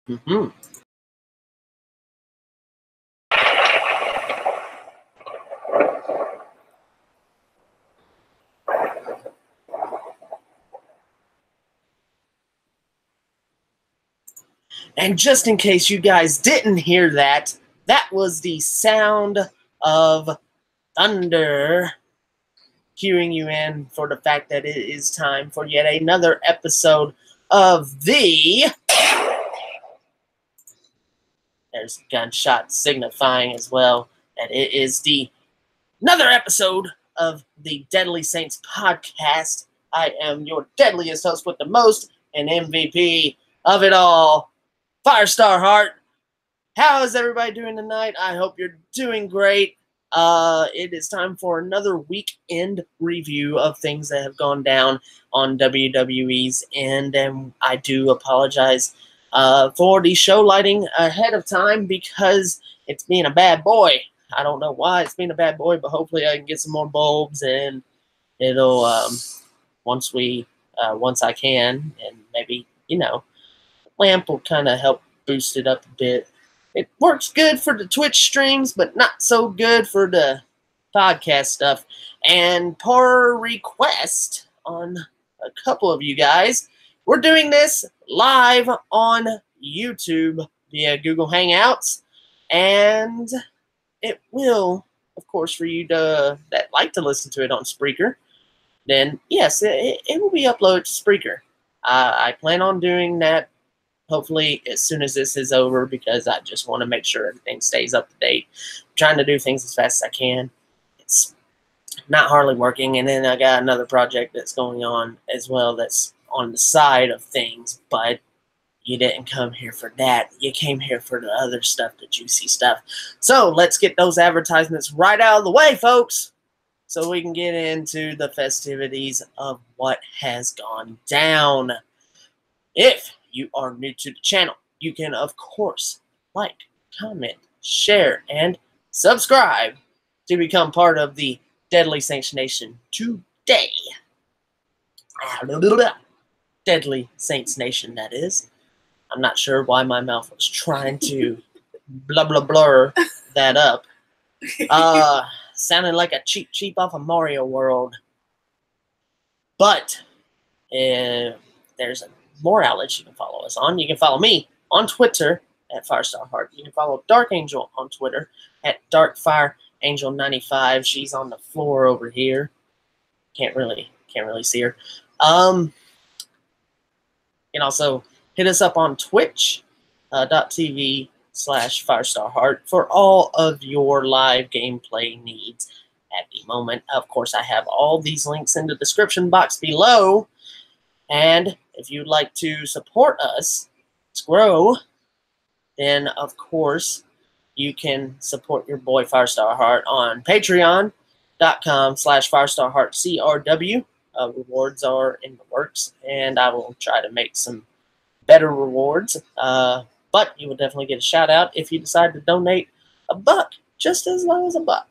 Mm-hmm. And just in case you guys didn't hear that, that was the sound of thunder cueing you in for the fact that it is time for yet another episode of the... There's a gunshot signifying as well that it is another episode of the Deadly Saints podcast. I am your deadliest host with the most and MVP of it all, Firestar Hart. How is everybody doing tonight? I hope you're doing great. It is time for another weekend review of things that have gone down on WWE's end, and I do apologize for the show lighting ahead of time because it's being a bad boy. I don't know why it's being a bad boy, but hopefully I can get some more bulbs, and it'll once I can, and maybe lamp will kind of help boost it up a bit. It works good for the Twitch streams, but not so good for the podcast stuff. And per request on a couple of you guys, we're doing this live on YouTube via Google Hangouts. And it will, of course, for you that like to listen to it on Spreaker, then yes, it will be uploaded to Spreaker. I plan on doing that hopefully as soon as this is over, because I just want to make sure everything stays up to date. I'm trying to do things as fast as I can. It's not hardly working, and then I got another project that's going on as well that's on the side of things, but you didn't come here for that. You came here for the other stuff, the juicy stuff. So let's get those advertisements right out of the way, folks, so we can get into the festivities of what has gone down. If you are new to the channel, you can, of course, like, comment, share, and subscribe to become part of the Deadly Saints Nation today. Deadly Saints Nation, that is. I'm not sure why my mouth was trying to blur that up. Sounded like a cheap off of Mario World. But there's more outlets you can follow us on. You can follow me on Twitter at Firestar Hart. You can follow Dark Angel on Twitter at DarkFireAngel95. She's on the floor over here. Can't really see her. You can also hit us up on Twitch .tv/FirestarHart for all of your live gameplay needs at the moment. Of course, I have all these links in the description box below. And if you'd like to support us to grow, then, of course, you can support your boy Firestar Hart on patreon.com/FirestarHartCRW. Rewards are in the works, and I will try to make some better rewards. But you will definitely get a shout out if you decide to donate $1, just as low as $1.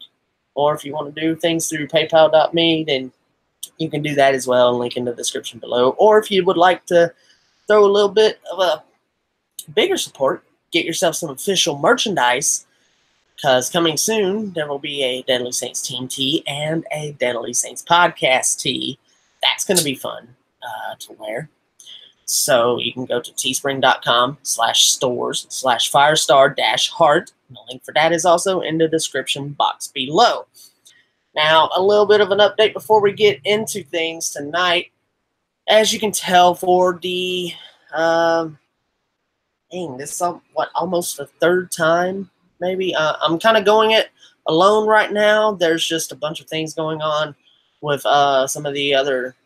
Or if you want to do things through PayPal.me, then you can do that as well, link in the description below. Or if you would like to throw a little bit of a bigger support, get yourself some official merchandise, because coming soon, there will be a Deadly Saints Team Tee and a Deadly Saints Podcast Tee. That's going to be fun to wear. So you can go to teespring.com/stores/Firestar-Hart. The link for that is also in the description box below. Now, a little bit of an update before we get into things tonight. As you can tell, for the this is almost the third time, maybe. I'm kind of going it alone right now. There's just a bunch of things going on with some of the other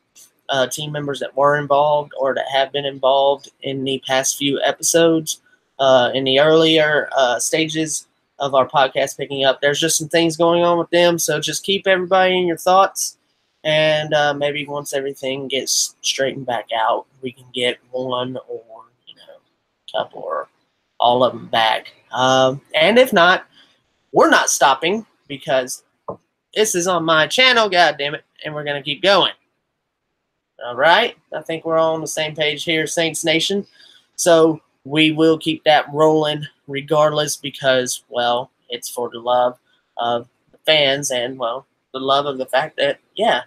team members that were involved or that have been involved in the past few episodes. In the earlier stages of our podcast picking up, there's just some things going on with them, so just keep everybody in your thoughts, and maybe once everything gets straightened back out, we can get one or a couple or all of them back. And if not, we're not stopping, because this is on my channel, goddammit, and we're going to keep going. All right? I think we're all on the same page here, Saints Nation. So we will keep that rolling regardless because, well, it's for the love of the fans and, well, the love of the fact that, yeah,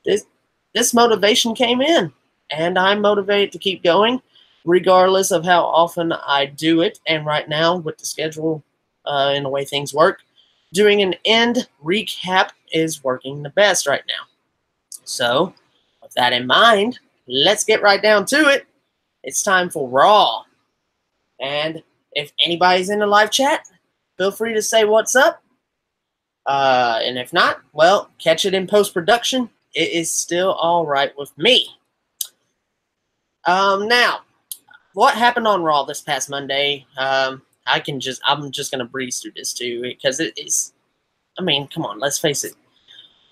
this motivation came in, and I'm motivated to keep going regardless of how often I do it. And right now, with the schedule and the way things work, doing an end recap is working the best right now. So, with that in mind, let's get right down to it. It's time for Raw. And if anybody's in the live chat, feel free to say what's up. And if not, well, catch it in post-production. It is still all right with me. Now, what happened on Raw this past Monday? I'm just gonna breeze through this too because it is. I mean, come on, let's face it.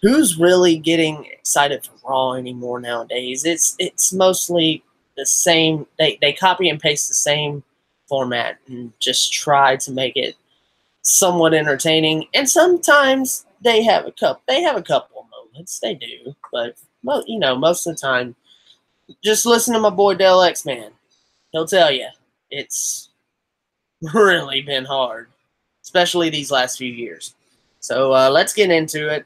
Who's really getting excited for Raw anymore nowadays? It's mostly the same. They copy and paste the same format and just try to make it somewhat entertaining. And sometimes they have a couple of moments. They do, but most of the time, just listen to my boy Del X Man. He'll tell you it's really been hard, especially these last few years. So let's get into it.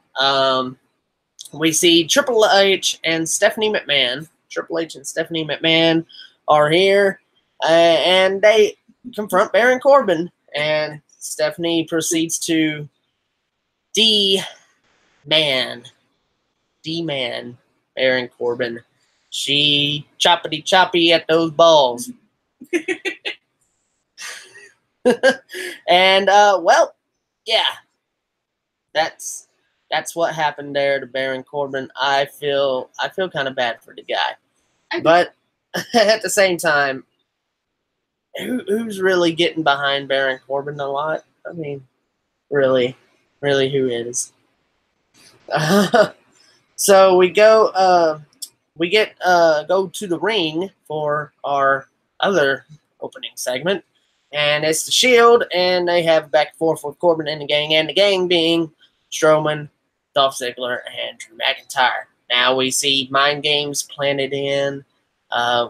We see Triple H and Stephanie McMahon. Triple H and Stephanie McMahon are here, and they confront Baron Corbin. And Stephanie proceeds to D-man Baron Corbin. She choppity at those balls. And well, yeah, that's what happened there to Baron Corbin. I feel kind of bad for the guy, but at the same time, who's really getting behind Baron Corbin a lot? I mean, really, who is? So we go. We go to the ring for our other opening segment, and it's the Shield, and they have back and forth with Corbin and the gang being Strowman, Dolph Ziggler, and Drew McIntyre. Now we see mind games planted in.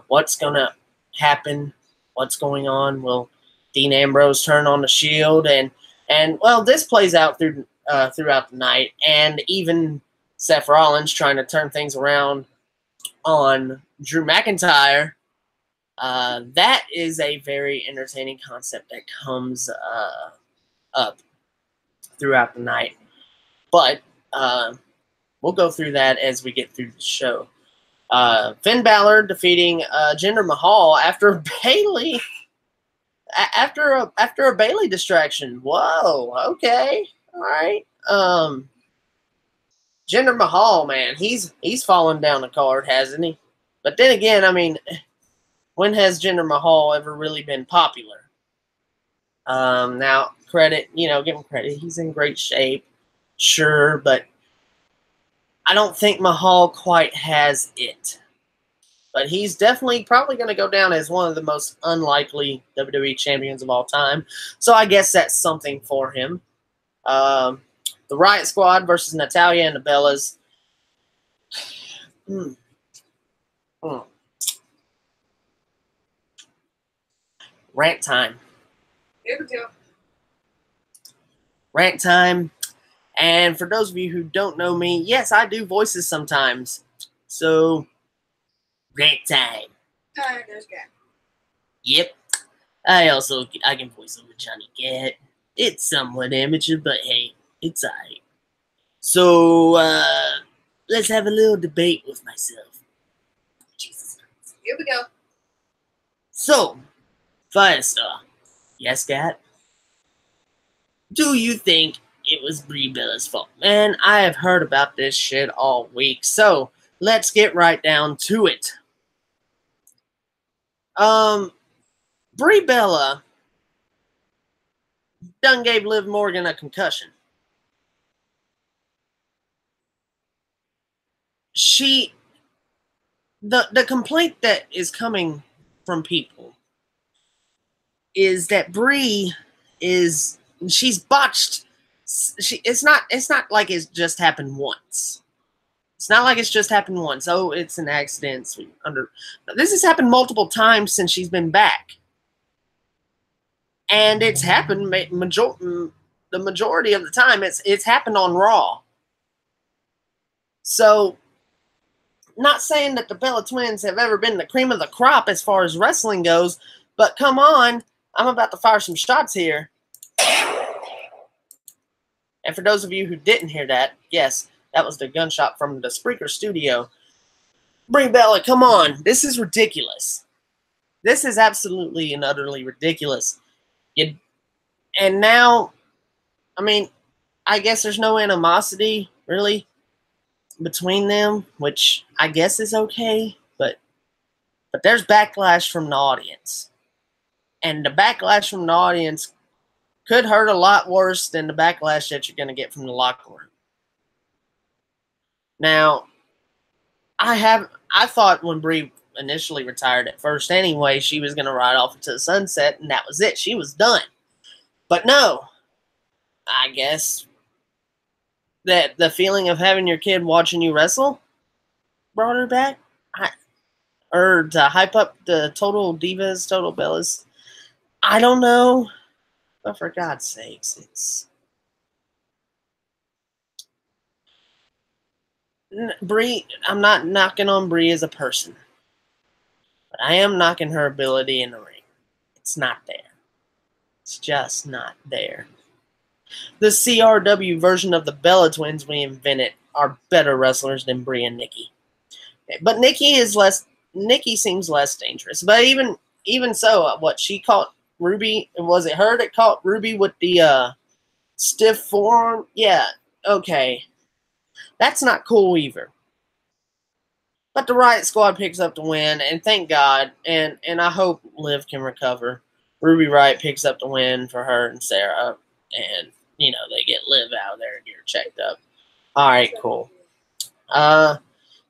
What's gonna happen? What's going on? Will Dean Ambrose turn on the Shield? And well, this plays out throughout the night, and even Seth Rollins trying to turn things around on Drew McIntyre. That is a very entertaining concept that comes up throughout the night. But we'll go through that as we get through the show. Finn Balor defeating Jinder Mahal after Bayley. After a Bayley distraction. Whoa. Okay. All right. Jinder Mahal, man, he's fallen down the card, hasn't he? But then again, I mean, when has Jinder Mahal ever really been popular? Now, credit, give him credit. He's in great shape, sure, but I don't think Mahal quite has it. But he's definitely probably going to go down as one of the most unlikely WWE champions of all time. So I guess that's something for him. The Riot Squad versus Natalya and the Bellas. Rant time. Here we go. Rant time. And for those of you who don't know me, yes, I do voices sometimes. So, rant time. There's Cat. Yep. I can voice over Johnny Cat. It's somewhat amateur, but hey, it's alright. So, let's have a little debate with myself. Jesus Christ. Here we go. So, Firestar. Yes, Cat? Do you think it was Brie Bella's fault? Man, I have heard about this shit all week. So, let's get right down to it. Brie Bella done gave Liv Morgan a concussion. The complaint that is coming from people is that Brie she's botched. It's not like it's just happened once. It's not like it's just happened once. Oh, it's an accident. This has happened multiple times since she's been back. And it's happened the majority of the time. It's happened on Raw. So, not saying that the Bella Twins have ever been the cream of the crop as far as wrestling goes, but come on, I'm about to fire some shots here. And for those of you who didn't hear that, yes, that was the gunshot from the Spreaker studio. Brie Bella, come on. This is ridiculous. This is absolutely and utterly ridiculous. And now, I mean, I guess there's no animosity, really, between them, which I guess is okay, but there's backlash from the audience. And the backlash from the audience could hurt a lot worse than the backlash that you're going to get from the locker room. Now, I thought when Brie initially retired at first anyway, she was going to ride off into the sunset, and that was it. She was done. But no, I guess that the feeling of having your kid watching you wrestle brought her back. Or to hype up the Total Divas, Total Bellas. I don't know. But for God's sakes, it's... Brie, I'm not knocking on Brie as a person. But I am knocking her ability in the ring. It's not there. It's just not there. The CRW version of the Bella Twins we invented are better wrestlers than Brie and Nikki. But Nikki seems less dangerous. But even so, what she caught Ruby, was it her that caught Ruby with the stiff forearm? Yeah, okay. That's not cool either. But the Riot Squad picks up the win, and thank God, and I hope Liv can recover. Ruby Riot picks up the win for her and Sarah, and, you know, they get Liv out of there and get her checked up. All right, cool.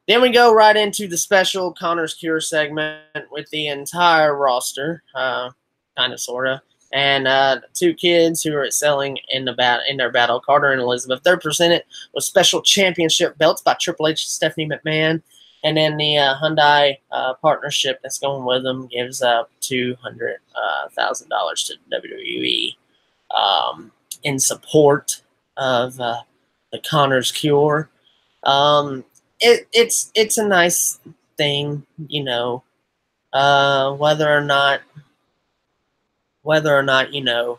Then we go right into the special Connor's Cure segment with the entire roster, kind of, sort of, and two kids who are excelling in their battle, Carter and Elizabeth. They're presented with special championship belts by Triple H and Stephanie McMahon. And then the Hyundai partnership that's going with them gives up $200,000 to WWE in support of the Connor's Cure. It's a nice thing, you know. Whether or not you know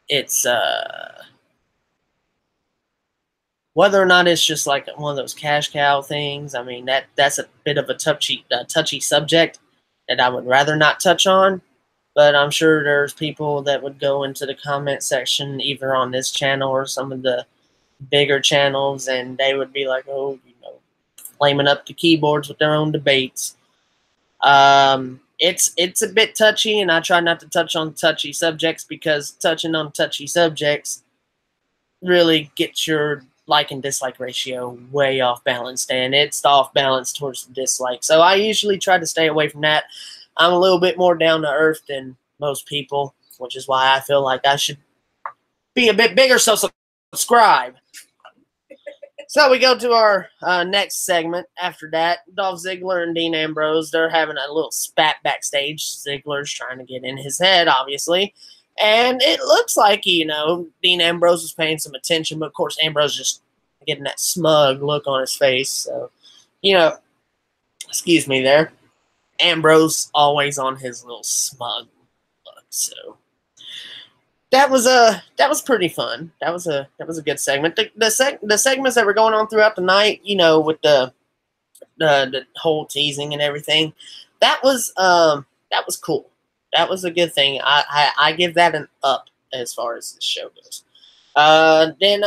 it's whether or not it's just like one of those cash cow things. I mean, that's a bit of a touchy subject that I would rather not touch on. But I'm sure there's people that would go into the comment section either on this channel or some of the bigger channels, and they would be like, oh, you know, flaming up the keyboards with their own debates. It's a bit touchy, and I try not to touch on touchy subjects because touching on touchy subjects really gets your like and dislike ratio way off balance, and it's off balance towards the dislike. So I usually try to stay away from that. I'm a little bit more down to earth than most people, which is why I feel like I should be a bit bigger, so subscribe. So we go to our next segment. After that, Dolph Ziggler and Dean Ambrose, they're having a little spat backstage. Ziggler's trying to get in his head, obviously. And it looks like, you know, Dean Ambrose is paying some attention, but of course Ambrose just getting that smug look on his face. So, you know, excuse me there. Ambrose always on his little smug look. So that was pretty fun. That was a good segment. The segments that were going on throughout the night, you know, with the whole teasing and everything, that was cool. That was a good thing. I give that an up as far as the show goes. Then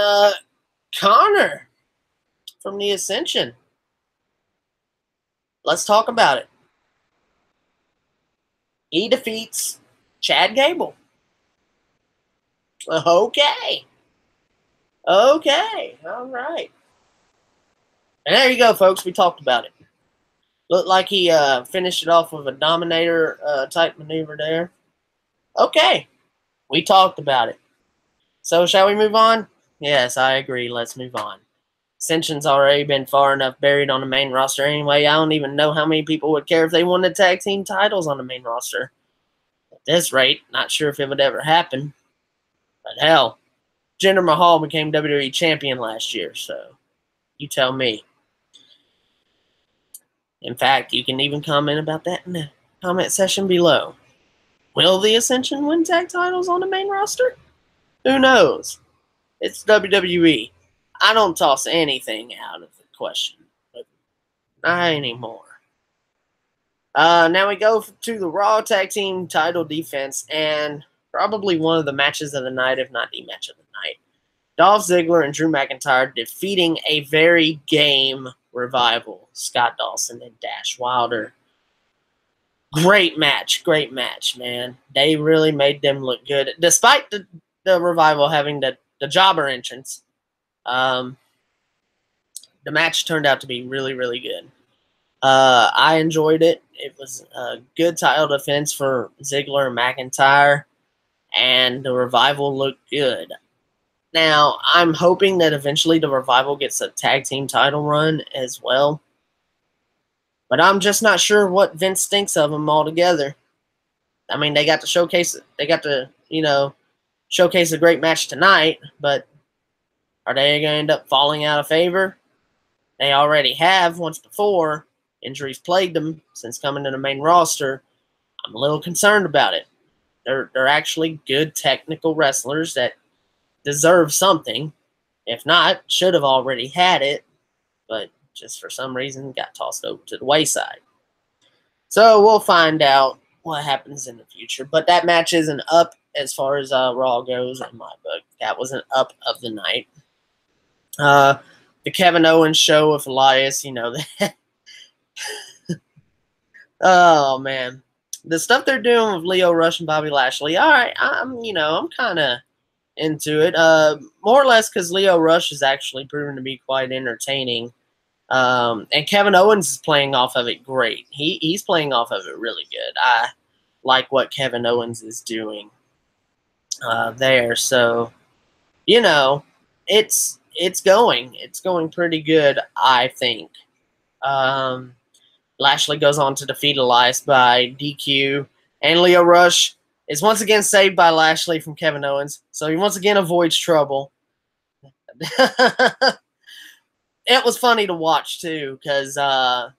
Connor from the Ascension. Let's talk about it. He defeats Chad Gable. Okay. All right. And there you go, folks. We talked about it. Looked like he finished it off with a Dominator type maneuver there. Okay. We talked about it. So shall we move on? Yes, I agree. Let's move on. Ascension's already been far enough buried on the main roster anyway. I don't even know how many people would care if they won the tag team titles on the main roster. But this rate, not sure if it would ever happen. But hell, Jinder Mahal became WWE champion last year, so you tell me. In fact, you can even comment about that in the comment section below. Will the Ascension win tag titles on the main roster? Who knows? It's WWE. I don't toss anything out of the question, but not anymore. Now we go to the Raw Tag Team title defense, and probably one of the matches of the night, if not the match of the night. Dolph Ziggler and Drew McIntyre defeating a very game Revival, Scott Dawson and Dash Wilder. Great match, man. They really made them look good. Despite the Revival having the jobber entrance, the match turned out to be really, really good. I enjoyed it. It was a good title defense for Ziggler and McIntyre, and the Revival looked good. Now, I'm hoping that eventually the Revival gets a tag team title run as well. But I'm just not sure what Vince thinks of them altogether. I mean, they got to showcase a great match tonight, but are they going to end up falling out of favor? They already have once before. Injuries plagued them since coming to the main roster. I'm a little concerned about it. They're actually good technical wrestlers that deserve something. If not, should have already had it, but just for some reason got tossed over to the wayside. So we'll find out what happens in the future. But that match is an up as far as Raw goes in my book. That was an up of the night. The Kevin Owens show with Elias, that. Oh man, the stuff they're doing with Lio Rush and Bobby Lashley. All right, I'm kind of into it. More or less because Lio Rush is actually proven to be quite entertaining. And Kevin Owens is playing off of it great. He's playing off of it really good. I like what Kevin Owens is doing there. So, it's going pretty good, I think. Lashley goes on to defeat Elias by DQ, and Lio Rush is once again saved by Lashley from Kevin Owens, so he once again avoids trouble. It was funny to watch too, because that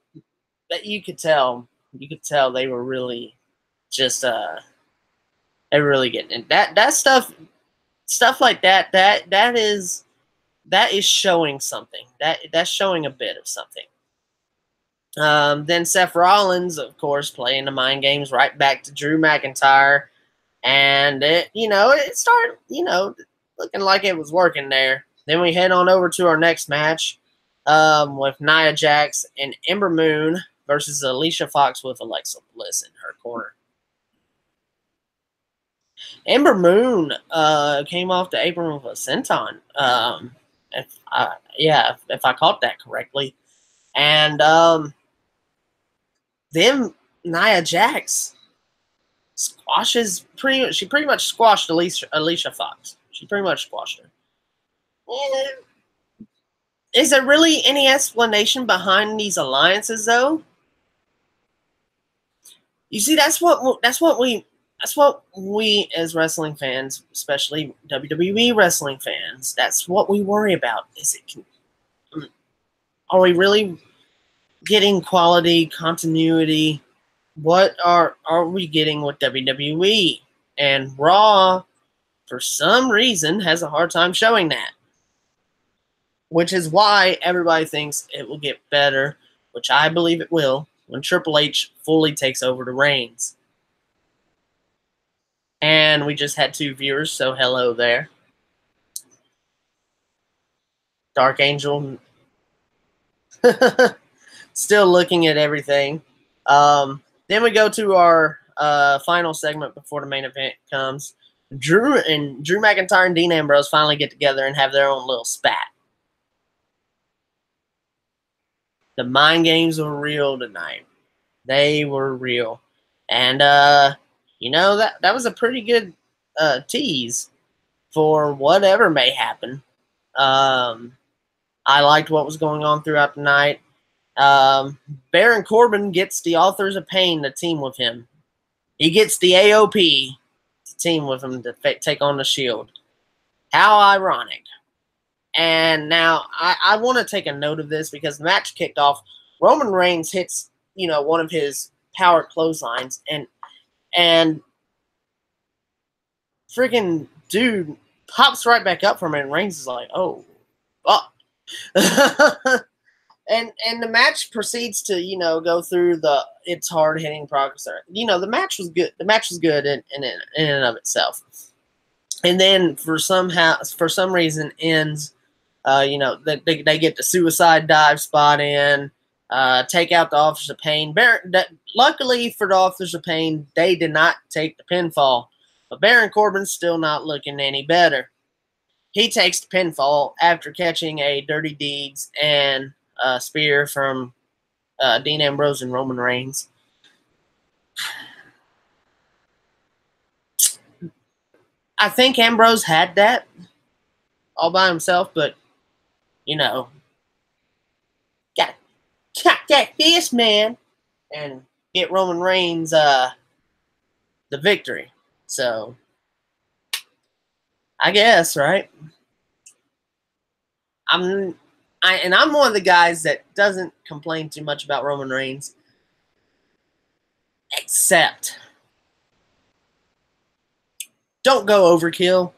you could tell they were really just they were really getting it. That stuff like that is showing something. That's showing a bit of something. Then Seth Rollins, of course, playing the mind games right back to Drew McIntyre. And it started, looking like it was working there. Then we head on over to our next match with Nia Jax and Ember Moon versus Alicia Fox with Alexa Bliss in her corner. Ember Moon came off the apron with a senton, if I caught that correctly. And then Nia Jax she pretty much squashed Alicia Fox. She pretty much squashed her. Is there really any explanation behind these alliances, though? You see, that's what we as wrestling fans, especially WWE wrestling fans, that's what we worry about. Are we really getting quality continuity? What are we getting with WWE? And Raw, for some reason, has a hard time showing that. Which is why everybody thinks it will get better, which I believe it will, when Triple H fully takes over the reins. And we just had 2 viewers, so hello there. Dark Angel. Still looking at everything. Then we go to our final segment before the main event comes. Drew McIntyre and Dean Ambrose finally get together and have their own little spat. The mind games were real tonight. They were real. And, that was a pretty good tease for whatever may happen. I liked what was going on throughout the night. Baron Corbin gets the Authors of Pain to team with him. He gets the AOP to team with him to take on the Shield. How ironic. And now I want to take a note of this because the match kicked off. Roman Reigns hits, one of his power clotheslines, and freaking dude pops right back up from it, and Reigns is like, oh, fuck. and the match proceeds to, go through the it's hard hitting progress. The match was good. The match was good in and of itself. And then for some reason ends, they get the suicide dive spot in, take out the Authors of Pain. Luckily for the Authors of Pain, they did not take the pinfall. But Baron Corbin's still not looking any better. He takes the pinfall after catching a Dirty Deeds and a spear from Dean Ambrose and Roman Reigns. I think Ambrose had that all by himself, but, gotta cock that fist, man, and get Roman Reigns the victory. So, I guess, right? I'm one of the guys that doesn't complain too much about Roman Reigns, except don't go overkill.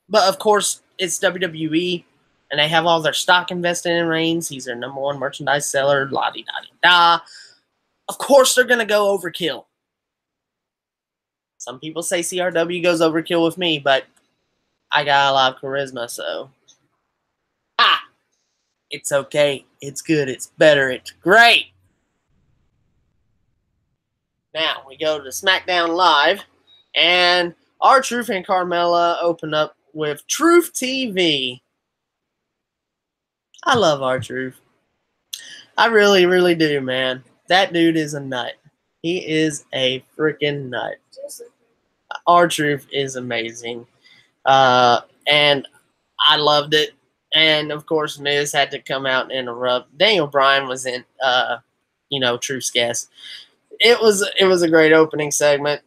But of course, it's WWE, and they have all their stock invested in Reigns. He's their #1 merchandise seller. La di da di da. Of course, they're gonna go overkill. Some people say CRW goes overkill with me, but I got a lot of charisma, so it's okay. It's good. It's better. It's great. Now we go to SmackDown Live, and R-Truth and Carmella open up with Truth TV. I love R-Truth. I really, really do, man. That dude is a nut. He is a freaking nut. R-Truth is amazing. And I loved it. And, of course, Miz had to come out and interrupt. Daniel Bryan was in, Truth's guest. It was a great opening segment.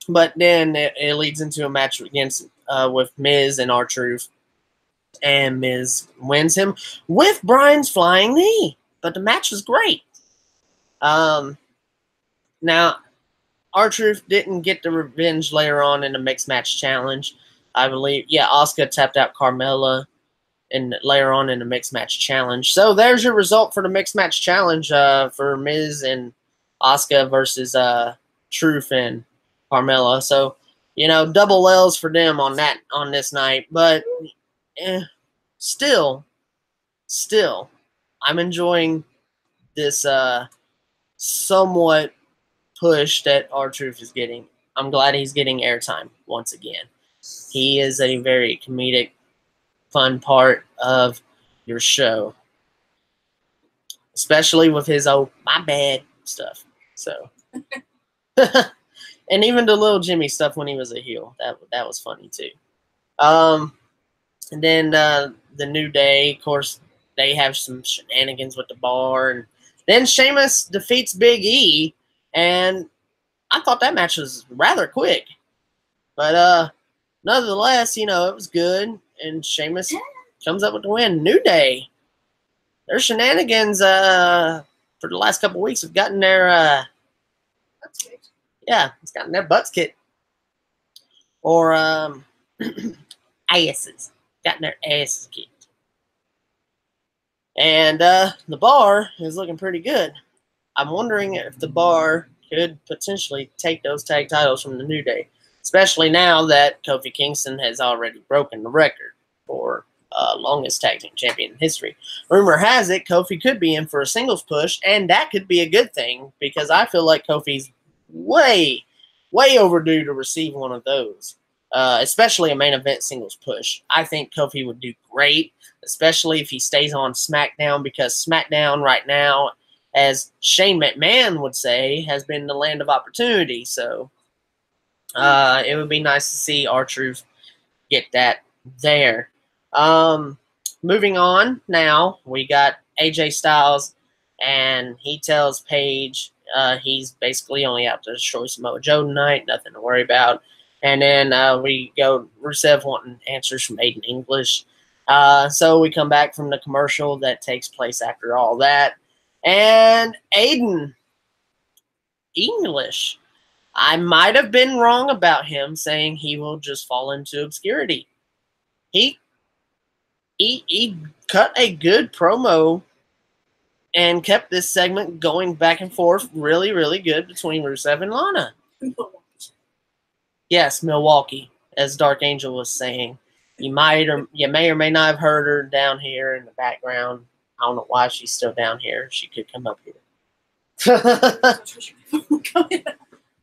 But then it leads into a match against with Miz and R-Truth. And Miz wins him with Bryan's flying knee. But the match was great. Now, R-Truth didn't get the revenge later on in the Mixed Match Challenge. I believe, Asuka tapped out Carmella and later on in the Mixed Match Challenge. So there's your result for the Mixed Match Challenge for Miz and Asuka versus Truth and Carmella. So, double L's for them on this night. But still, I'm enjoying this somewhat push that R-Truth is getting. I'm glad he's getting airtime once again. He is a very comedic, fun part of your show. Especially with his my bad stuff. So and even the little Jimmy stuff when he was a heel. That was funny too. And then the New Day, of course, they have some shenanigans with the bar, and then Sheamus defeats Big E, and I thought that match was rather quick. But nonetheless, it was good, and Sheamus comes up with the win. New Day, their shenanigans for the last couple weeks have gotten their it's gotten their butts kicked. Or asses. Gotten their asses kicked. And the bar is looking pretty good. I'm wondering if the bar could potentially take those tag titles from the New Day, especially now that Kofi Kingston has already broken the record for longest tag team champion in history. Rumor has it Kofi could be in for a singles push, and that could be a good thing because I feel like Kofi's way overdue to receive one of those, especially a main event singles push. I think Kofi would do great, especially if he stays on SmackDown, because SmackDown right now, as Shane McMahon would say, has been the land of opportunity. So it would be nice to see R-Truth get that there. Moving on now, we got AJ Styles, and he tells Paige He's basically only out to destroy Samoa Joe tonight. Nothing to worry about. And then we go Rusev wanting answers from Aiden English. So we come back from the commercial that takes place after all that. And Aiden English, I might have been wrong about him saying he will just fall into obscurity. He cut a good promo and kept this segment going back and forth really, really good between Rusev and Lana. Yes, Milwaukee, as Dark Angel was saying. You may or may not have heard her down here in the background. I don't know why she's still down here. She could come up here.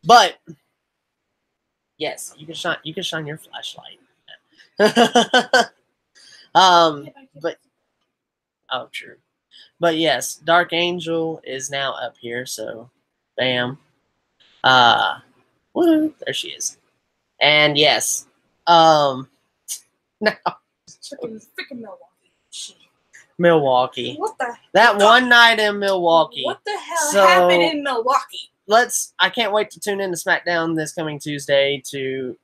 But yes, you can shine your flashlight. But oh, true. But yes, Dark Angel is now up here. So, bam. Woo, there she is. And yes, now Freaking Milwaukee. Milwaukee. What the? That one night in Milwaukee. What the hell happened in Milwaukee? I can't wait to tune in to SmackDown this coming Tuesday to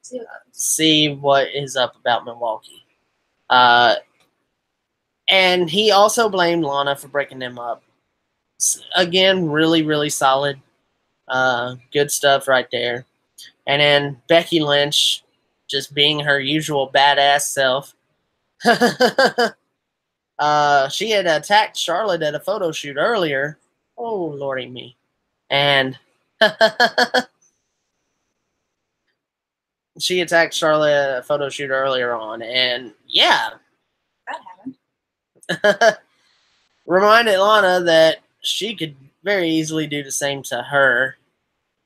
see what is up about Milwaukee. And he also blamed Lana for breaking them up. Again, really, really solid. Good stuff right there. And then Becky Lynch just being her usual badass self. She had attacked Charlotte at a photo shoot earlier. Oh, lordy me. And she attacked Charlotte at a photo shoot earlier on. And yeah. That happened. Reminded Lana that she could very easily do the same to her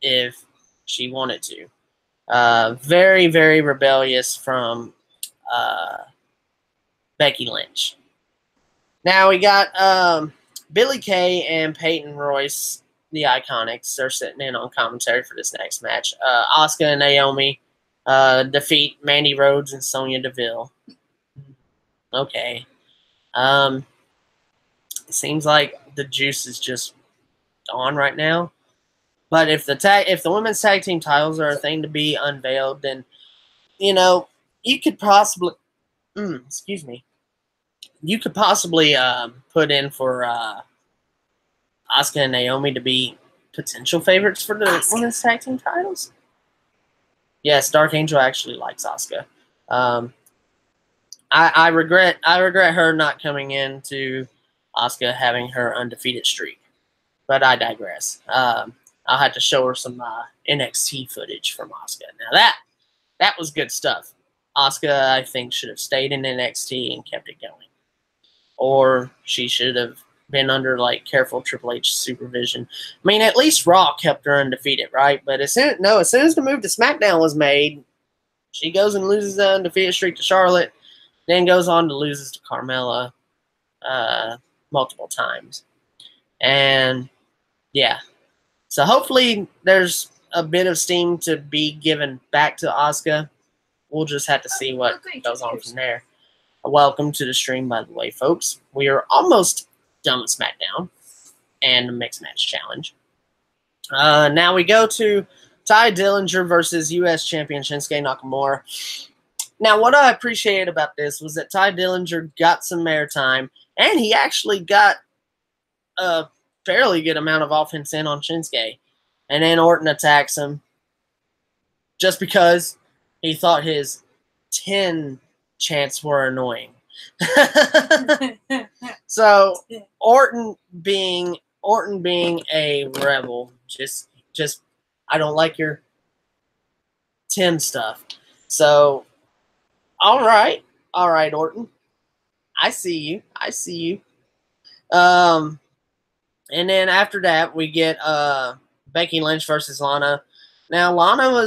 if she wanted to. Very, very rebellious from Becky Lynch. Now we got Billie Kay and Peyton Royce, the Iconics, are sitting in on commentary for this next match. Asuka and Naomi defeat Mandy Rhodes and Sonya Deville. Okay. It seems like the juice is just on right now. But if the women's tag team titles are a thing to be unveiled, then you could possibly you could possibly put in for Asuka and Naomi to be potential favorites for the women's tag team titles. Yes, Dark Angel actually likes Asuka. I regret her not coming into Asuka having her undefeated streak, but I digress. I'll have to show her some NXT footage from Asuka. Now that was good stuff. Asuka, I think, should have stayed in NXT and kept it going, or she should have been under careful Triple H supervision. I mean, at least Raw kept her undefeated, right? But as soon as the move to SmackDown was made, she goes and loses the undefeated streak to Charlotte, then goes on to loses to Carmella multiple times, and yeah. So hopefully there's a bit of steam to be given back to Asuka. We'll just have to see what goes on from there. Welcome to the stream, by the way, folks. We are almost done with SmackDown and the Mixed Match Challenge. Now we go to Ty Dillinger versus U.S. Champion Shinsuke Nakamura. Now, what I appreciated about this was that Ty Dillinger got some airtime, and he actually got a fairly good amount of offense in on Shinsuke. And then Orton attacks him just because he thought his 10 chants were annoying. So Orton being a rebel, just I don't like your 10 stuff. So all right, Orton. I see you. And then after that, we get Becky Lynch versus Lana. Now,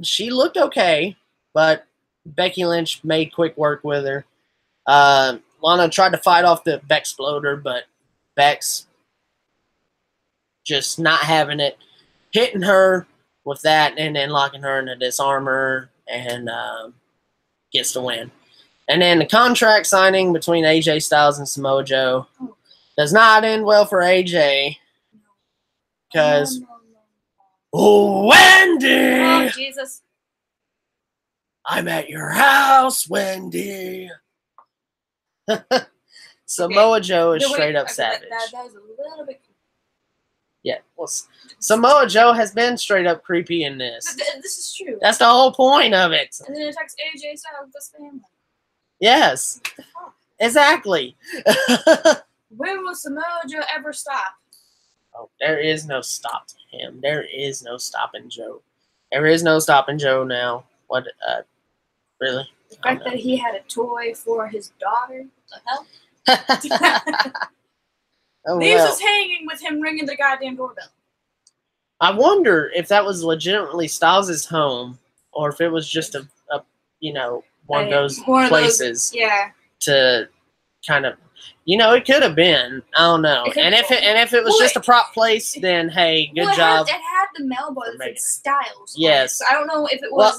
she looked okay, but Becky Lynch made quick work with her. Lana tried to fight off the Bexploder, but Bex just not having it, hitting her with that, and then locking her in a disarmor, and gets the win. And then the contract signing between AJ Styles and Samoa Joe does not end well for AJ, because No. Wendy, Oh, Jesus. I'm at your house, Wendy. Samoa Joe is straight up savage. That was a little bit. Yeah, well, Samoa Joe has been straight up creepy in this. This is true. That's the whole point of it. And then it attacks AJ Styles with his family. Yes, What the fuck? exactly. When will Samoa Joe ever stop? Oh, there is no stop to him. There is no stopping Joe. There is no stopping Joe now. What? Really? The fact that he had a toy for his daughter. What the hell? Oh, Leaves well. us hanging with him ringing the goddamn doorbell. I wonder if that was legitimately Styles' home, or if it was just a one of those places Yeah. to kind of, it could have been. I don't know. And if it was just a prop place, then hey, good job. It had the mailbox that said Styles. Yes. So I don't know if it was.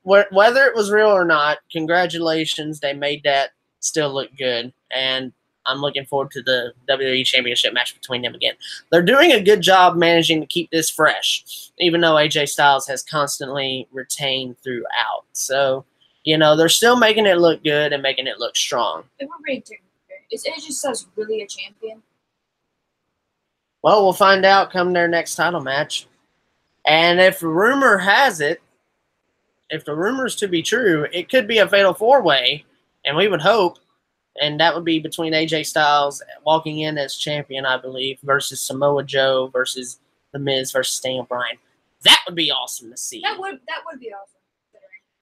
Well, whether it was real or not, congratulations. They made that still look good, and I'm looking forward to the WWE Championship match between them again. They're doing a good job managing to keep this fresh, even though AJ Styles has constantly retained throughout. So, they're still making it look good and making it look strong. If we're being technical, is AJ Styles really a champion? Well, we'll find out come their next title match. And if rumor has it, if the rumors to be true, it could be a fatal four-way, and we would hope. And that would be between AJ Styles walking in as champion, I believe, versus Samoa Joe versus The Miz versus Daniel Bryan. That would be awesome to see. That would be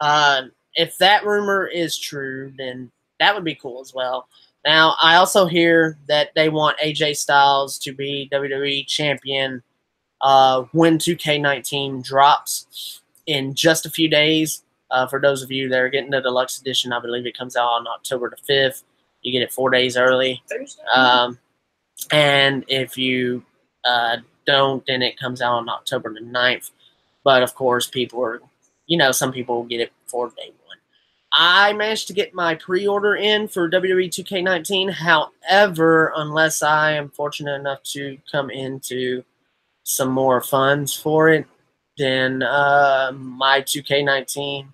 awesome. If that rumor is true, then that would be cool as well. Now, I also hear that they want AJ Styles to be WWE champion when 2K19 drops in just a few days. For those of you that are getting the deluxe edition, I believe it comes out on October the 5th. You get it 4 days early. Thursday? And if you don't, then it comes out on October the 9th. But, of course, people are, some people will get it before day one. I managed to get my pre-order in for WWE 2K19. However, unless I am fortunate enough to come into some more funds for it, then my 2K19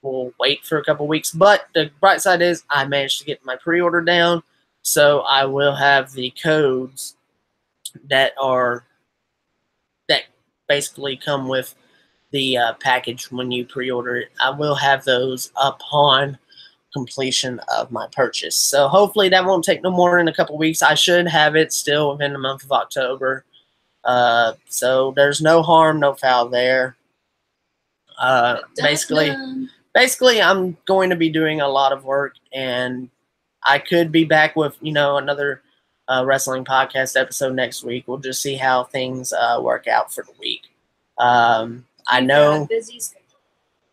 will wait for a couple weeks. But the bright side is I managed to get my pre-order down, so I will have the codes that basically come with the package when you pre-order it. I will have those upon completion of my purchase. So hopefully that won't take no more than a couple weeks. I should have it still within the month of October. So there's no harm, no foul there. Basically, I'm going to be doing a lot of work, and I could be back with, another wrestling podcast episode next week. We'll just see how things work out for the week. I know. Busy schedule.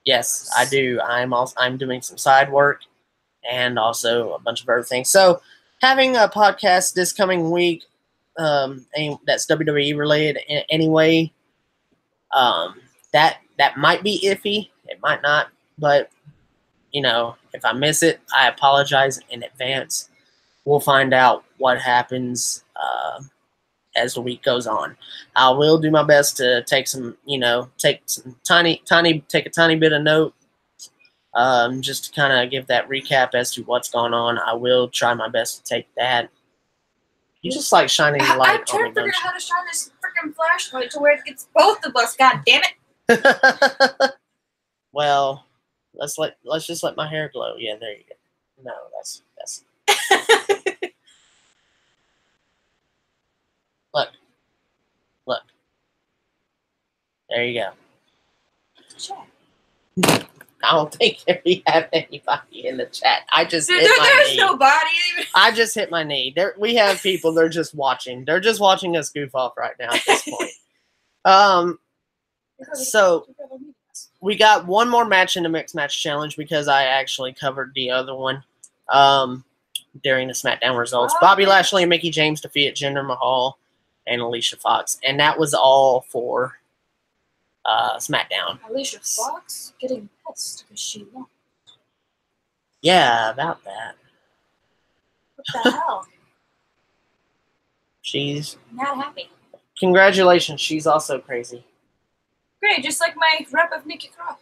Yes, I do. I'm doing some side work and also a bunch of other things. So having a podcast this coming week, that's WWE related anyway, that might be iffy. It might not. But, if I miss it, I apologize in advance. We'll find out what happens as the week goes on. I will do my best to take a tiny bit of note, just to kind of give that recap as to what's going on. I will try my best to take that. You just like shining light on me. I'm trying to figure out how to shine this freaking flashlight to where it gets both of us. God damn it! Well, let's just let my hair glow. Yeah, there you go. No, that's look. There you go. Chat. I don't think we have anybody in the chat. I just hit my There's knee. nobody. I just hit my knee. We have people. They're just watching. They're just watching us goof off right now at this point. So we got one more match in the Mixed Match Challenge because I actually covered the other one during the SmackDown results. Bobby Lashley and Mickie James defeated Jinder Mahal and Alicia Fox, and that was all for SmackDown. Alicia Fox getting pissed because she won. Yeah, about that. What the hell? She's Not happy. Congratulations, she's also crazy. Great, just like my rep of Nikki Cross.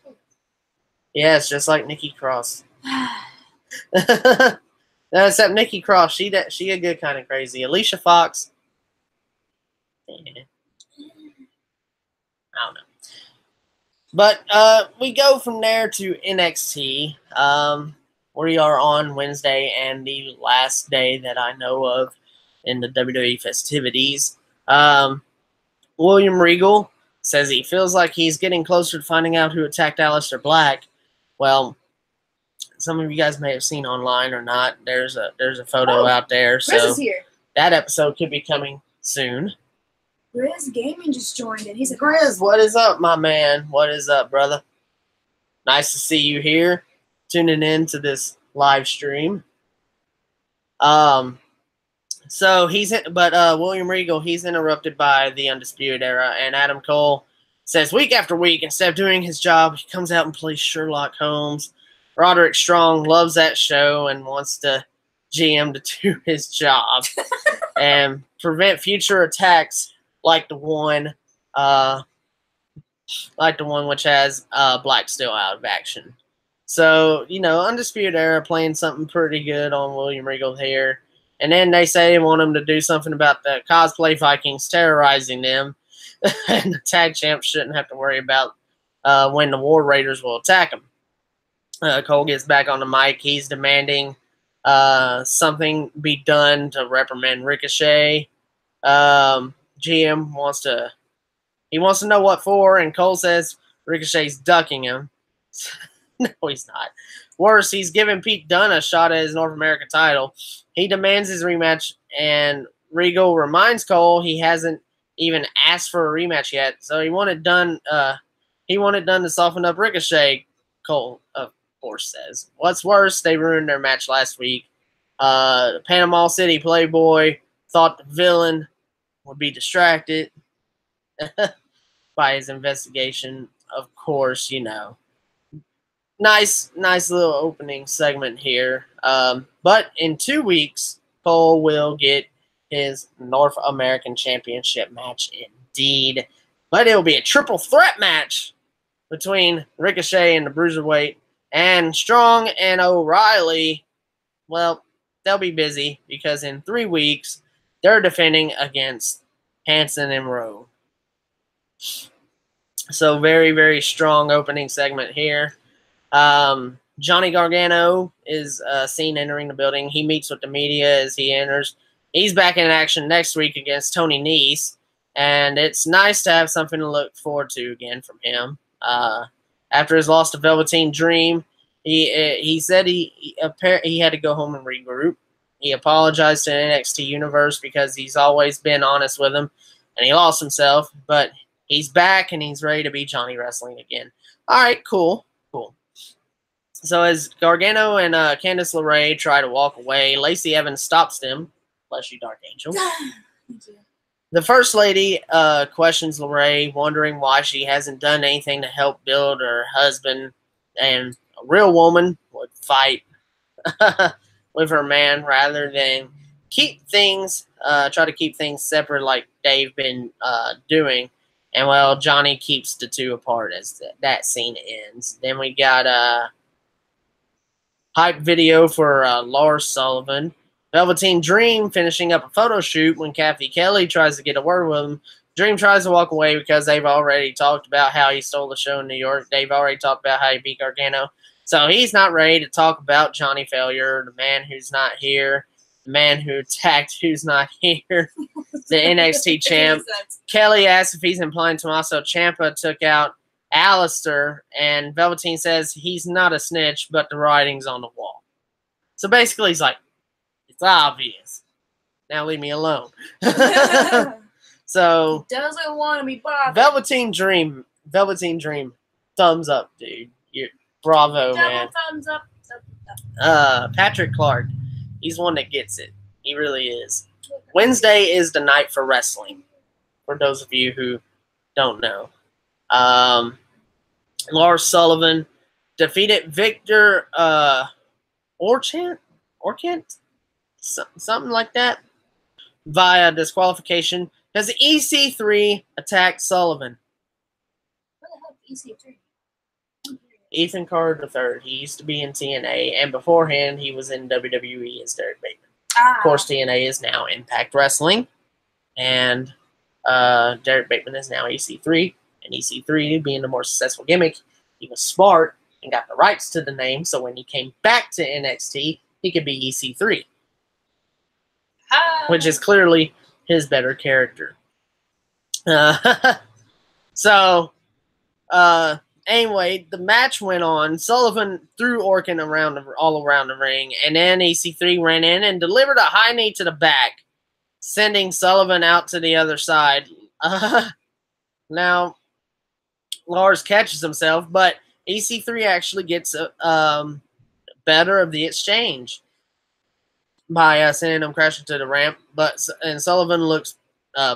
Yeah, it's just like Nikki Cross. No, except Nikki Cross, she a good kind of crazy. Alicia Fox, I don't know. But we go from there to NXT. We are on Wednesday and the last day that I know of in the WWE festivities. William Regal says he feels like he's getting closer to finding out who attacked Aleister Black. Well, some of you guys may have seen online or not. There's a photo out there. Chris So is here. that episode could be coming soon. Grizz Gaming just joined in. He's a Grizz, what is up, my man? What is up, brother? Nice to see you here, tuning in to this live stream. So William Regal, he's interrupted by the Undisputed Era, and Adam Cole says week after week, instead of doing his job, he comes out and plays Sherlock Holmes. Roderick Strong loves that show and wants to GM to do his job and prevent future attacks like the one which has Black still out of action. So, Undisputed Era playing something pretty good on William Regal here. And then they say they want him to do something about the cosplay Vikings terrorizing them. And the tag champs shouldn't have to worry about when the War Raiders will attack them. Cole gets back on the mic. He's demanding something be done to reprimand Ricochet. GM wants to know what for, and Cole says Ricochet's ducking him. No, he's not. Worse, he's giving Pete Dunne a shot at his North American title. He demands his rematch, and Regal reminds Cole he hasn't even asked for a rematch yet. So he wanted Dunne to soften up Ricochet. Cole, of course, says. What's worse, they ruined their match last week. The Panama City Playboy thought the villain would be distracted by his investigation. Of course, Nice little opening segment here. But in 2 weeks, Cole will get his North American Championship match indeed. But it will be a triple threat match between Ricochet and the Bruiserweight. And Strong and O'Reilly, well, they'll be busy because in 3 weeks, they're defending against Hanson and Rowe. So very, very strong opening segment here. Johnny Gargano is seen entering the building. He meets with the media as he enters. He's back in action next week against Tony Nese, and it's nice to have something to look forward to again from him. After his loss to Velveteen Dream, he said he had to go home and regroup. He apologized to NXT Universe because he's always been honest with him, and he lost himself, but he's back and he's ready to be Johnny Wrestling again. All right, cool. So as Gargano and Candice LeRae try to walk away, Lacey Evans stops them. Bless you, Dark Angel. Thank you. The First Lady questions LeRae, wondering why she hasn't done anything to help build her husband. And a real woman would fight with her man rather than try to keep things separate like they've been doing. And, well, Johnny keeps the two apart as that scene ends. Then we got hype video for Lars Sullivan. Velveteen Dream finishing up a photo shoot when Kathy Kelly tries to get a word with him. Dream tries to walk away because they've already talked about how he stole the show in New York. They've already talked about how he beat Gargano. So he's not ready to talk about Johnny Failure, the man who's not here, the man who attacked who's not here, the NXT champ. Kelly asks if he's implying Tommaso Ciampa took out Alistair, and Velveteen says he's not a snitch, but the writing's on the wall. So basically he's like, it's obvious. Now leave me alone. So He doesn't want to be bothered. Velveteen Dream, thumbs up, dude. You're bravo, man. Thumbs up. Patrick Clark, he's one that gets it. He really is. Wednesday is the night for wrestling. For those of you who don't know, Lars Sullivan defeated Victor Orkent, something like that, via disqualification. Because EC3 attacked Sullivan. What the hell is EC3? Ethan Carter III. He used to be in TNA, and beforehand he was in WWE as Derek Bateman. Of course, TNA is now Impact Wrestling, and Derek Bateman is now EC3. And EC3, being the more successful gimmick, he was smart and got the rights to the name, so when he came back to NXT, he could be EC3, which is clearly his better character. Anyway, the match went on. Sullivan threw Orkin all around the ring, and then EC3 ran in and delivered a high knee to the back, sending Sullivan out to the other side. Now, Lars catches himself, but EC3 actually gets better of the exchange by sending him crashing to the ramp. And Sullivan looks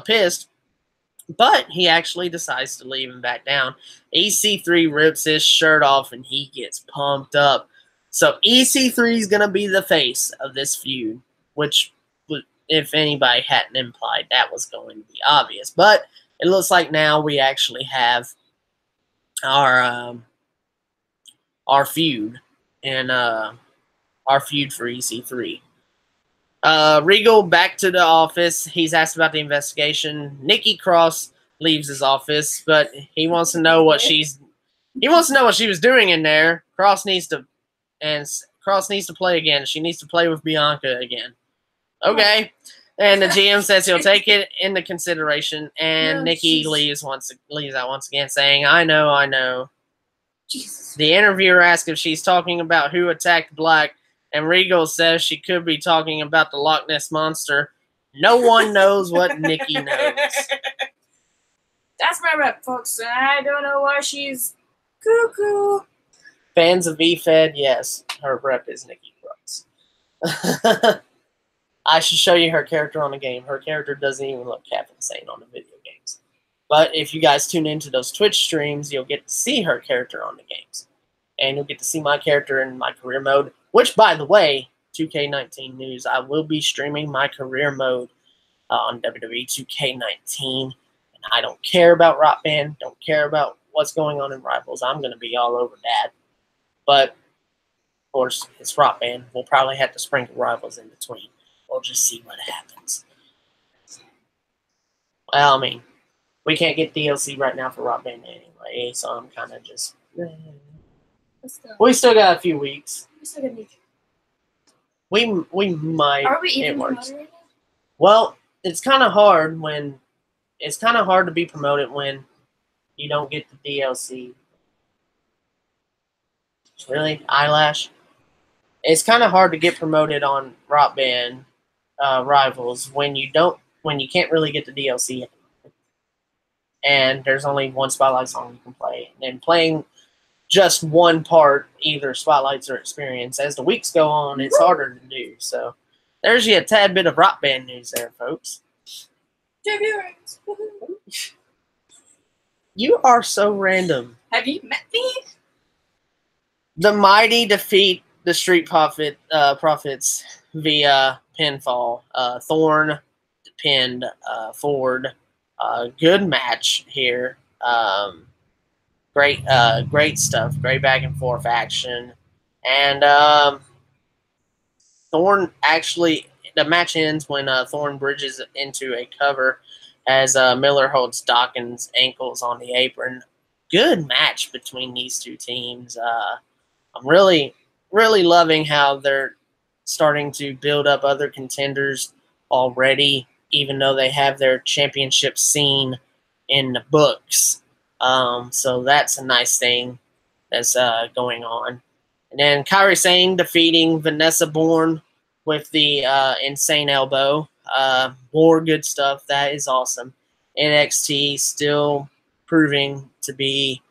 pissed, but he actually decides to leave him back down. EC3 rips his shirt off, and he gets pumped up. So EC3 is going to be the face of this feud, which, if anybody hadn't implied, that was going to be obvious. But it looks like now we actually have our feud, and our feud for EC3. Regal back to the office. He's asked about the investigation. Nikki Cross leaves his office, but he wants to know what she was doing in there. Cross needs to play again. She needs to play with Bianca again. Okay. And the GM says he'll take it into consideration, and Nikki leaves out once again, saying, I know. Jesus. The interviewer asks if she's talking about who attacked Black, and Regal says she could be talking about the Loch Ness Monster. No one knows what Nikki knows. That's my rep, folks. I don't know why she's cuckoo. Fans of E-Fed, yes, her rep is Nikki Cross. I should show you her character on the game. Her character doesn't even look half insane on the video games. But if you guys tune into those Twitch streams, you'll get to see her character on the games. And you'll get to see my character in my career mode. Which, by the way, 2K19 news, I will be streaming my career mode on WWE 2K19. And I don't care about Rock Band, don't care about what's going on in Rivals. I'm going to be all over that. But, of course, it's Rock Band. We'll probably have to sprinkle Rivals in between. We'll just see what happens. Well, I mean, we can't get DLC right now for Rock Band anyway, so I'm kind of just... We still got a few weeks. We still got We might. Are we even promoted right now? Well, it's kind of hard to be promoted when you don't get the DLC. Really, Eyelash. It's kind of hard to get promoted on Rock Band Rivals when you can't really get the DLC, and there's only one Spotlight song you can play, and playing just one part, either Spotlights or Experience, as the weeks go on, it's harder to do. So there's you a tad bit of Rock Band news there, folks. You are so random. Have you met me? The Mighty defeat the Street Profits via pinfall. Thorne pinned Ford. Good match here. Great stuff. Great back and forth action. And Thorne actually, the match ends when Thorne bridges into a cover as Miller holds Dawkins' ankles on the apron. Good match between these two teams. I'm really loving how they're starting to build up other contenders already, even though they have their championship scene in the books. So that's a nice thing that's going on. And then Kairi Sane defeating Vanessa Bourne with the insane elbow. More good stuff. That is awesome. NXT still proving to be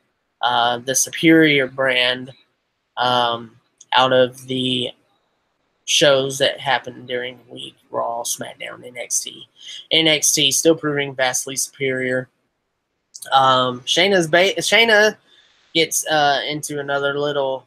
the superior brand out of the shows that happened during the week. Raw, SmackDown, NXT. NXT still proving vastly superior. Shayna gets into another little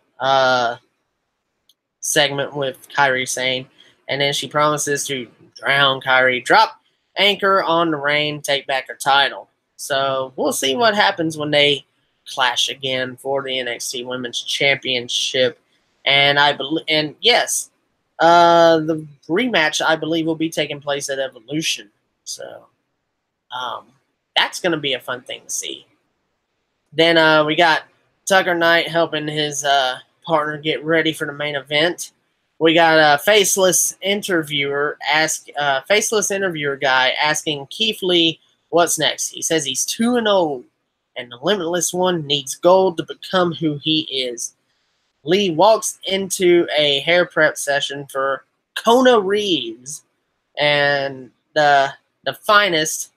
segment with Kairi Sane, and then she promises to drown Kairi, drop Anchor on the Reign take back her title. So we'll see what happens when they clash again for the NXT Women's Championship. And yes, the rematch I believe will be taking place at Evolution. So that's going to be a fun thing to see. Then we got Tucker Knight helping his partner get ready for the main event. We got a faceless interviewer guy asking Keith Lee what's next. He says he's 2-0, and the Limitless One needs gold to become who he is. Lee walks into a hair prep session for Kona Reeves, and the finest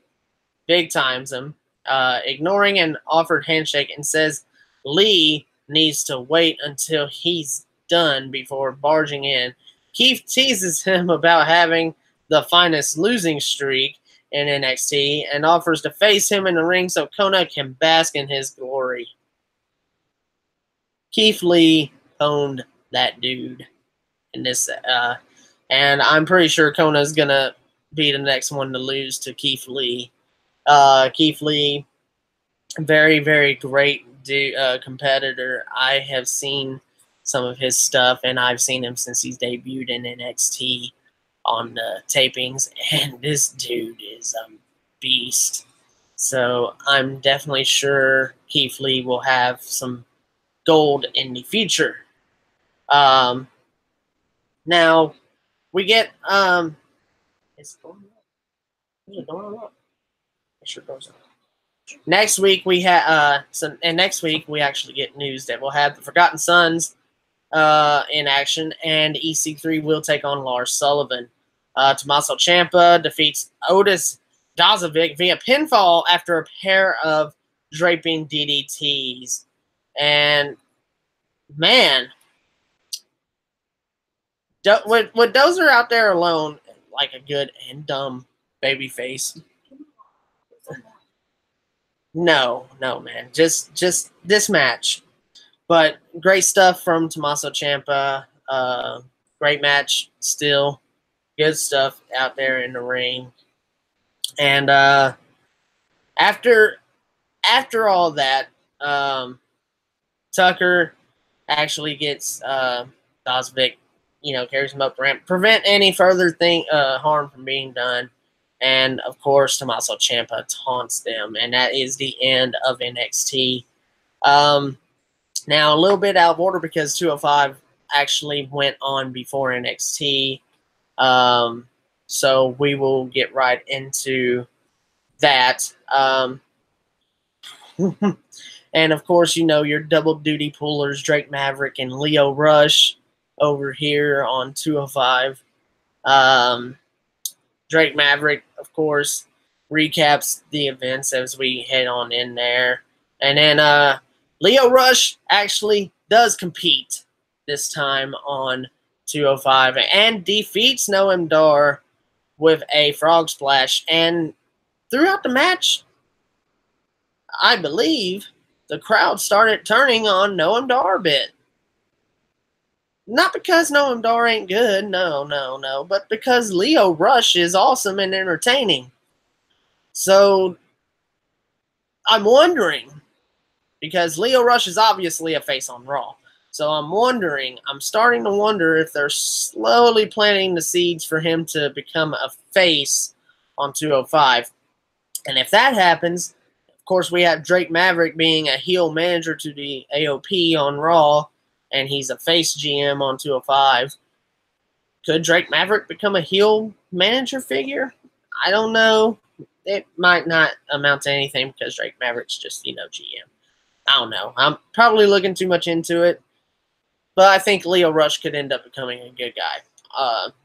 big times him, ignoring an offered handshake, and says Lee needs to wait until he's done before barging in. Keith teases him about having the finest losing streak in NXT and offers to face him in the ring so Kona can bask in his glory. Keith Lee owned that dude in this, and I'm pretty sure Kona's gonna be the next one to lose to Keith Lee. Keith Lee, very, very great competitor. I have seen some of his stuff, and I've seen him since he's debuted in NXT on the tapings, and this dude is a beast. So I'm definitely sure Keith Lee will have some gold in the future. Now we get it's going up. Is it going up? It sure goes up. Next week we have next week we actually get news that we'll have the Forgotten Sons in action, and EC3 will take on Lars Sullivan. Tommaso Ciampa defeats Otis Dazovic via pinfall after a pair of draping DDTs. And man, with Dozer out there alone, like a good and dumb babyface. No, man. Just this match. But great stuff from Tommaso Ciampa. Great match still. Good stuff out there in the ring. And after all that, Tucker actually gets Dazovic, carries him up the ramp, prevent any further harm from being done. And, of course, Tommaso Ciampa taunts them. And that is the end of NXT. Now, a little bit out of order because 205 actually went on before NXT. So we will get right into that. And, of course, your double duty pullers, Drake Maverick and Lio Rush over here on 205. Drake Maverick, of course, recaps the events as we head on in there. And then Lio Rush actually does compete this time on 205 and defeats Noam Dar with a frog splash. And throughout the match, I believe the crowd started turning on Noam Dar a bit. Not because Noam Dar ain't good, no, but because Lio Rush is awesome and entertaining. So, I'm wondering, because Lio Rush is obviously a face on Raw, so I'm starting to wonder if they're slowly planting the seeds for him to become a face on 205. And if that happens, of course, we have Drake Maverick being a heel manager to the AOP on Raw, and he's a face GM on 205. Could Drake Maverick become a heel manager figure? I don't know. It might not amount to anything because Drake Maverick's just, GM. I don't know. I'm probably looking too much into it. But I think Lio Rush could end up becoming a good guy.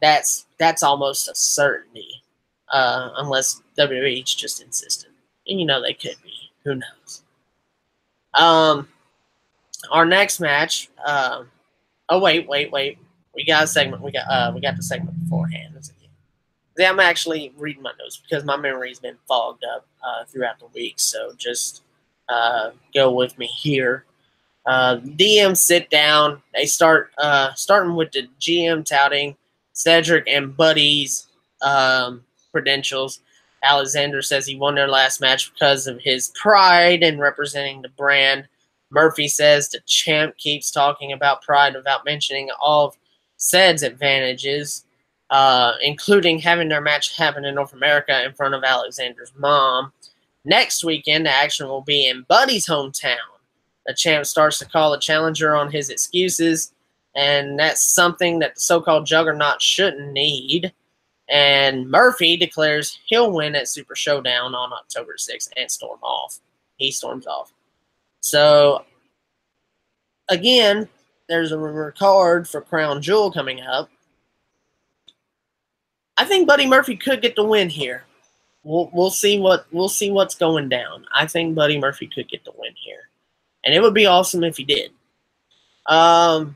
That's almost a certainty. Unless WWE's just insistent. And they could be. Who knows? Our next match. Wait. We got a segment. We got the segment beforehand. Yeah, I'm actually reading my notes because my memory's been fogged up throughout the week. So just go with me here. DM sit down. They starting with the GM touting Cedric and Buddy's credentials. Alexander says he won their last match because of his pride in representing the brand. Murphy says the champ keeps talking about pride without mentioning all of Ced's advantages, including having their match happen in North America in front of Alexander's mom. Next weekend, the action will be in Buddy's hometown. The champ starts to call the challenger on his excuses, and that's something that the so-called juggernaut shouldn't need. And Murphy declares he'll win at Super Showdown on October 6th and storm off. He storms off. So, again, there's a card for Crown Jewel coming up. I think Buddy Murphy could get the win here. We'll see what's going down. I think Buddy Murphy could get the win here, and it would be awesome if he did. Brian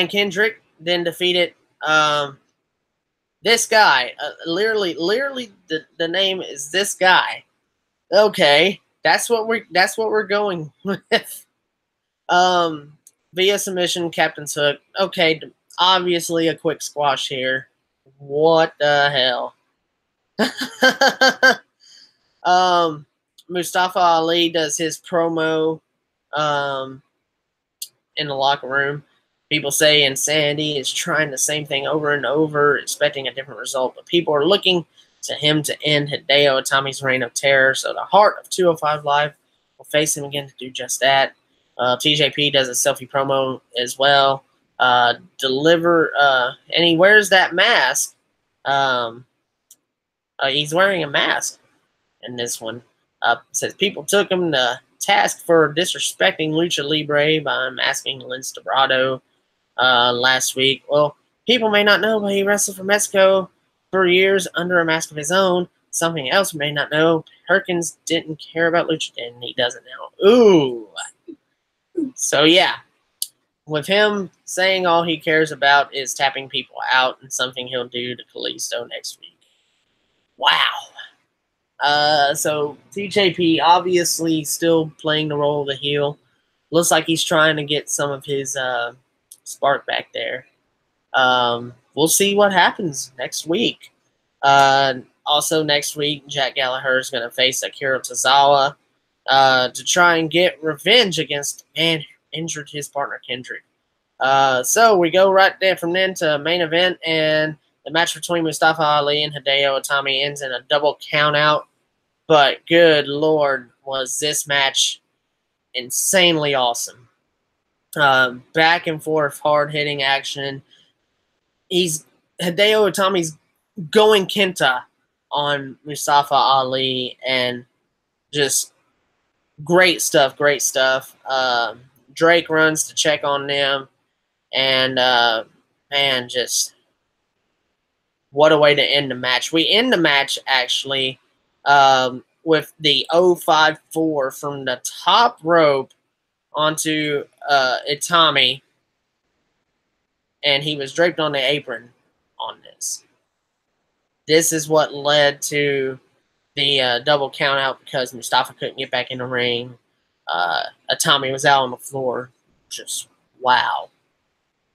Kendrick then defeated this guy. Literally, the name is this guy. Okay, that's what we're going with. Via submission, Captain's Hook. Okay, obviously a quick squash here. What the hell? Mustafa Ali does his promo in the locker room. People say Insanity is trying the same thing over and over, expecting a different result, but people are looking to him to end Hideo Itami's reign of terror, so the Hart of 205 Live will face him again to do just that. TJP does a selfie promo as well. And he wears that mask. He's wearing a mask in this one. Says people took him to task for disrespecting Lucha Libre by masking Lince Dorado last week. Well, people may not know, but he wrestled for Mexico for years under a mask of his own. Something else may not know. Perkins didn't care about Lucha, and he doesn't now. Ooh. So, yeah. With him saying all he cares about is tapping people out and something he'll do to Kalisto next week. Wow. So TJP obviously still playing the role of the heel. Looks like he's trying to get some of his spark back there. We'll see what happens next week. Also next week, Jack Gallagher is going to face Akira Tozawa to try and get revenge against the man who injured his partner Kendrick. So we go right there from then to main event, and the match between Mustafa Ali and Hideo Itami ends in a double countout. But good Lord, was this match insanely awesome. Back and forth, hard-hitting action. Hideo Itami's going Kenta on Mustafa Ali, and just great stuff. Drake runs to check on them, and man, just what a way to end the match. We end the match, actually, with the 054 from the top rope onto Itami, and he was draped on the apron on this. This is what led to the double count out because Mustafa couldn't get back in the ring. Itami was out on the floor. Just wow.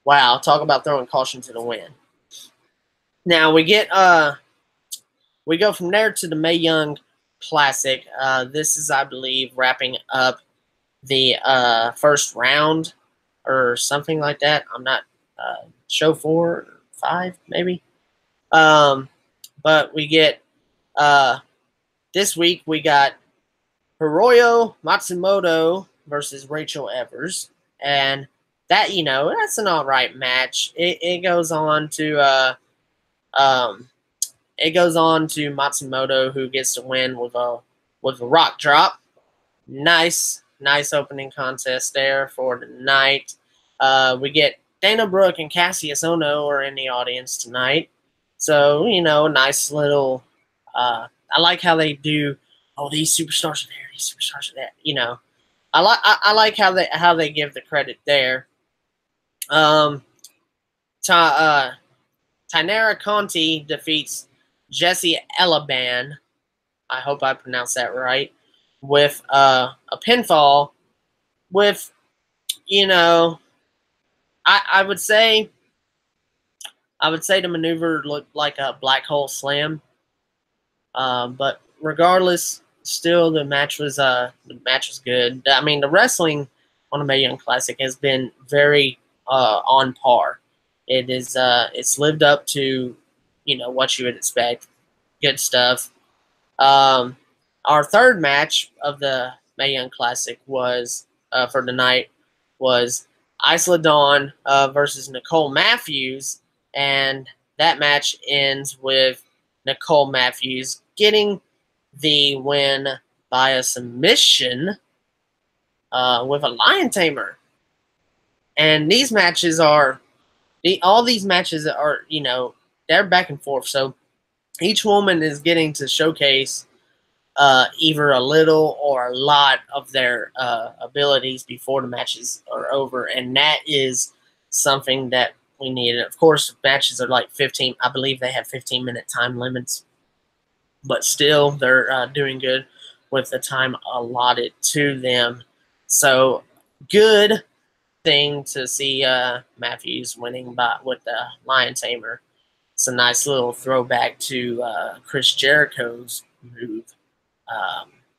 Wow, talk about throwing caution to the wind. Now we go from there to the Mae Young Classic. This is, I believe, wrapping up the first round or something like that. I'm not show 4 or 5 maybe. But we get this week we got Hiroyo Matsumoto versus Rachel Evers, and that, that's an all right match. It goes on to Matsumoto, who gets to win with a rock drop. Nice opening contest there for the night. We get Dana Brooke and Cassius Ohno are in the audience tonight. So, a nice little I like how they do, these superstars are there, these superstars are there, I like how they give the credit there. Tainara Conti defeats Jesse Elaban. I hope I pronounced that right. With a pinfall with, I would say the maneuver looked like a black hole slam. But regardless, still the match was good. I mean, the wrestling on the Mae Young Classic has been very on par. It is it's lived up to what you would expect. Good stuff. Our third match of the Mae Young Classic was for the night was Isla Dawn versus Nicole Matthews, and that match ends with Nicole Matthews getting the win by a submission with a lion tamer. And these matches are all these matches are they're back and forth. So each woman is getting to showcase either a little or a lot of their abilities before the matches are over, and that is something that we need. Of course, matches are like 15. I believe they have 15-minute time limits, but still, they're doing good with the time allotted to them. So, good thing to see Matthews winning with the Lion Tamer. It's a nice little throwback to Chris Jericho's move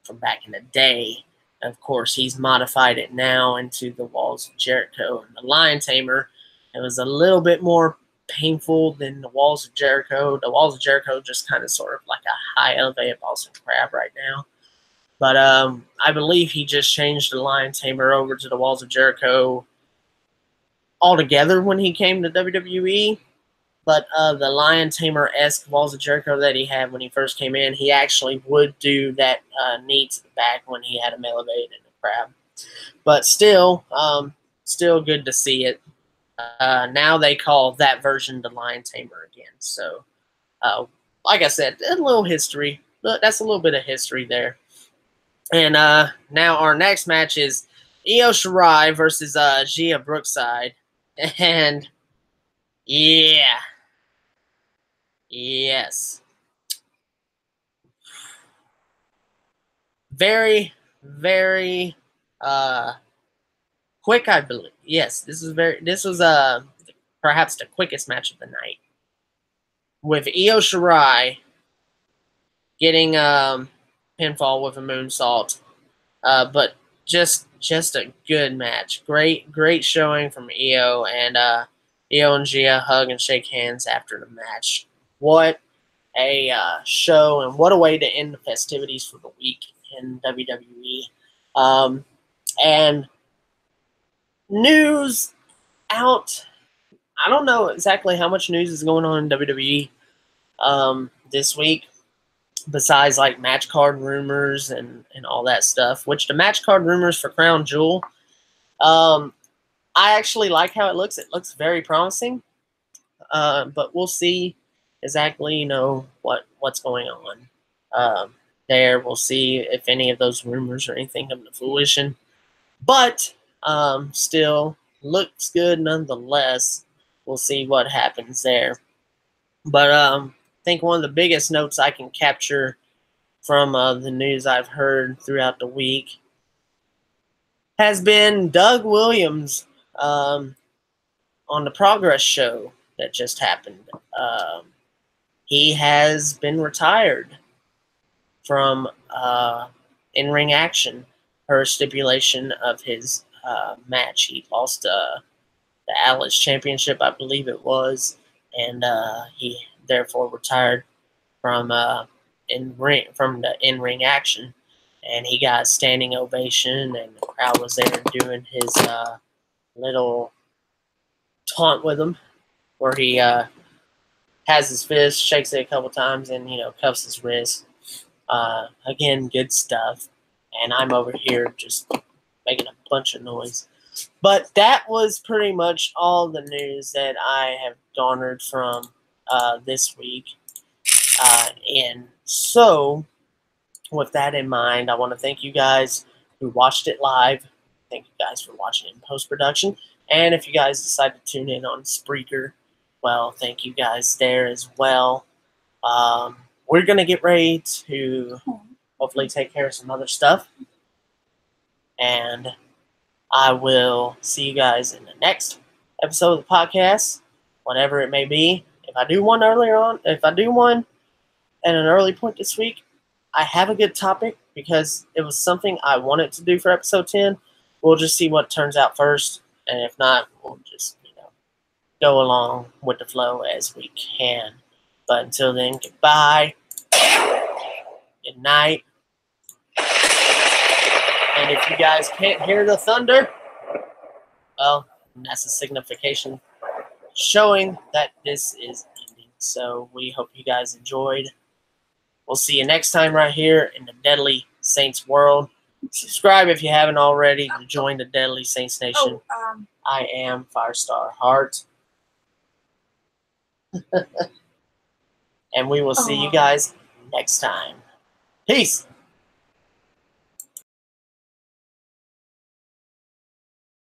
from back in the day. Of course, he's modified it now into the Walls of Jericho and the Lion Tamer. It was a little bit more painful than the Walls of Jericho. The Walls of Jericho just kind of sort of like a high elevated Boston Crab right now. But I believe he just changed the Lion Tamer over to the Walls of Jericho altogether when he came to WWE. But the Lion Tamer-esque Walls of Jericho that he had when he first came in, he actually would do that knee to the back when he had him elevated in the crab. But still good to see it. Now they call that version the Lion Tamer again. So, like I said, a little history. That's a little bit of history there. And now our next match is Io Shirai versus Gia Brookside. And, yeah. Yes. Very, very quick, I believe. Yes, this was perhaps the quickest match of the night. With Io Shirai getting pinfall with a moonsault. But just a good match. Great showing from Io, and Io and Gia hug and shake hands after the match. What a show, and what a way to end the festivities for the week in WWE. And news out. I don't know exactly how much news is going on in WWE this week, besides like match card rumors and all that stuff. Which the match card rumors for Crown Jewel, I actually like how it looks. It looks very promising, but we'll see exactly what's going on there. We'll see if any of those rumors or anything come to fruition, but still looks good nonetheless. We'll see what happens there. But I think one of the biggest notes I can capture from the news I've heard throughout the week has been Doug Williams on the Progress show that just happened. He has been retired from in-ring action per stipulation of his match. He lost the Atlas Championship, I believe it was, and he therefore retired from the in-ring action. And he got a standing ovation, and the crowd was there doing his little taunt with him, where he has his fist, shakes it a couple times, and cuffs his wrist. Again, good stuff. And I'm over here just making a bunch of noise. But that was pretty much all the news that I have garnered from this week. And so, with that in mind, I want to thank you guys who watched it live. Thank you guys for watching it in post-production. And if you guys decide to tune in on Spreaker, well, thank you guys there as well. We're going to get ready to hopefully take care of some other stuff. And I will see you guys in the next episode of the podcast, whatever it may be. If I do one at an early point this week. I have a good topic because it was something I wanted to do for episode 10. We'll just see what turns out first, and if not, we'll just go along with the flow as we can. But until then, goodbye, good night, and if you guys can't hear the thunder, well, that's a signification showing that this is ending. So we hope you guys enjoyed. We'll see you next time right here in the Deadly Saints world. Subscribe if you haven't already to join the Deadly Saints Nation. I am Firestar Hart. And we will see you guys next time. Peace.